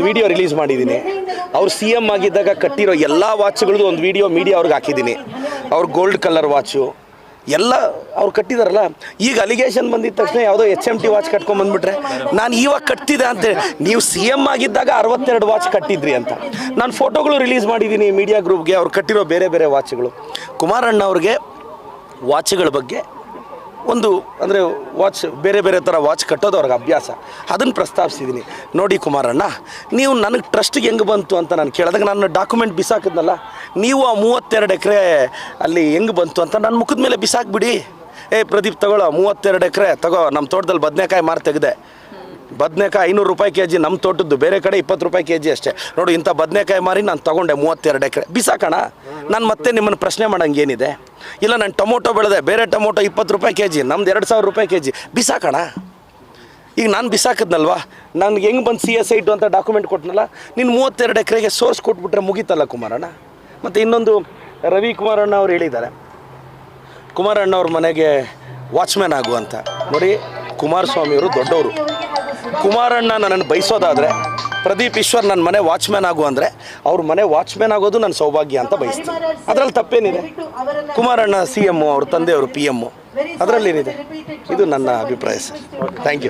Video release ಮಾಡಿದ್ದೀನಿ. ಅವ್ರು CM ಆಗಿದ್ದಾಗ ಕಟ್ಟಿರೋ ಎಲ್ಲ ವಾಚ್ಗಳದ್ದು ಒಂದು ವಿಡಿಯೋ ಮೀಡಿಯಾ ಅವ್ರಿಗೆ ಹಾಕಿದ್ದೀನಿ. ಅವ್ರ ಗೋಲ್ಡ್ ಕಲರ್ ವಾಚು ಎಲ್ಲ ಅವ್ರು ಕಟ್ಟಿದಾರಲ್ಲ. ಈಗ ಅಲಿಗೇಷನ್ ಬಂದಿದ ತಕ್ಷಣ ಯಾವುದೋ HMT ವಾಚ್ ಕಟ್ಕೊಂಡ್ಬಂದ್ಬಿಟ್ರೆ ನಾನು ಇವಾಗ ಕಟ್ತಿದ್ದೆ ಅಂತೇಳಿ, ನೀವು CM ಆಗಿದ್ದಾಗ 62 ವಾಚ್ ಕಟ್ಟಿದ್ರಿ ಅಂತ ನಾನು ಫೋಟೋಗಳು ರಿಲೀಸ್ ಮಾಡಿದ್ದೀನಿ ಮೀಡಿಯಾ ಗ್ರೂಪ್ಗೆ. ಅವ್ರು ಕಟ್ಟಿರೋ ಬೇರೆ ಬೇರೆ ವಾಚ್ಗಳು. ಕುಮಾರಣ್ಣ ಅವ್ರಿಗೆ ವಾಚ್ಗಳ ಬಗ್ಗೆ ಒಂದು ಅಂದರೆ ವಾಚ್ ಬೇರೆ ಬೇರೆ ಥರ ವಾಚ್ ಕಟ್ಟೋದು ಅವ್ರಿಗೆ ಅಭ್ಯಾಸ, ಅದನ್ನು ಪ್ರಸ್ತಾಪಿಸಿದ್ದೀನಿ. ನೋಡಿ ಕುಮಾರಣ್ಣ, ನೀವು ನನಗೆ ಟ್ರಸ್ಟಿಗೆ ಹೆಂಗೆ ಬಂತು ಅಂತ ನಾನು ಕೇಳಿದಾಗ ನಾನು ಡಾಕ್ಯುಮೆಂಟ್ ಬಿಸಾಕಿದ್ನಲ್ಲ, ನೀವು ಆ 32 ಎಕರೆ ಅಲ್ಲಿ ಹೆಂಗೆ ಬಂತು ಅಂತ ನನ್ನ ಮುಖದ ಮೇಲೆ ಬಿಸಾಕ್ಬಿಡಿ. ಪ್ರದೀಪ್ ತಗೊಳ್ಳೋ 32 ಎಕರೆ ತಗೋ, ನಮ್ಮ ತೋಟದಲ್ಲಿ ಬದನೆಕಾಯಿ ಮಾರು ತೆಗೆದೆ. ಬದನೆಕಾಯಿ 500 ರೂಪಾಯಿ kg, ನಮ್ಮ ತೋಟದ್ದು ಬೇರೆ ಕಡೆ 20 ರೂಪಾಯಿ kg ಅಷ್ಟೇ. ನೋಡಿ ಇಂಥ ಬದನೆಕಾಯಿ ಮಾರಿ ನಾನು ತೊಗೊಂಡೆ 32 ಎಕರೆ, ಬಿಸಾಕೋಣ. ನಾನು ಮತ್ತೆ ನಿಮ್ಮನ್ನು ಪ್ರಶ್ನೆ ಮಾಡೋಂಗೇನಿದೆ? ಇಲ್ಲ ನಾನು ಟೊಮೊಟೊ ಬೆಳೆದೆ, ಬೇರೆ ಟೊಮೊಟೊ 20 ರೂಪಾಯಿ kg, ನಮ್ದು 2000 ರೂಪಾಯಿ kg, ಬಿಸಾಕೋಣ. ಈಗ ನಾನು ಬಿಸಾಕಿದ್ನಲ್ವಾ, ನನಗೆ ಹೆಂಗೆ ಬಂದು CSI ಅಂತ ಡಾಕ್ಯುಮೆಂಟ್ ಕೊಟ್ಟನಲ್ಲ, ನೀನು 32 ಎಕರೆಗೆ ಸೋರ್ಸ್ ಕೊಟ್ಬಿಟ್ರೆ ಮುಗೀತಲ್ಲ ಕುಮಾರಣ್ಣ. ಮತ್ತು ಇನ್ನೊಂದು ರವಿ ಕುಮಾರಣ್ಣ ಅವ್ರು ಹೇಳಿದ್ದಾರೆ, ಕುಮಾರಣ್ಣ ಅವ್ರ ಮನೆಗೆ ವಾಚ್ಮ್ಯಾನ್ ಆಗು ಅಂತ. ನೋಡಿ ಕುಮಾರಸ್ವಾಮಿಯವರು ದೊಡ್ಡವರು. ಕುಮಾರಣ್ಣ ನನ್ನನ್ನು ಬಯಸೋದಾದರೆ, ಪ್ರದೀಪ್ ಈಶ್ವರ್ ನನ್ನ ಮನೆ ವಾಚ್ಮ್ಯಾನ್ ಆಗು ಅಂದರೆ ಅವ್ರ ಮನೆ ವಾಚ್ಮ್ಯಾನ್ ಆಗೋದು ನನ್ನ ಸೌಭಾಗ್ಯ ಅಂತ ಬಯಸ್ತೀನಿ. ಅದರಲ್ಲಿ ತಪ್ಪೇನಿದೆ? ಕುಮಾರಣ್ಣ CM, ಅವ್ರ ತಂದೆಯವರು PM, ಅದರಲ್ಲೇನಿದೆ? ಇದು ನನ್ನ ಅಭಿಪ್ರಾಯ ಸರ್. Thank you.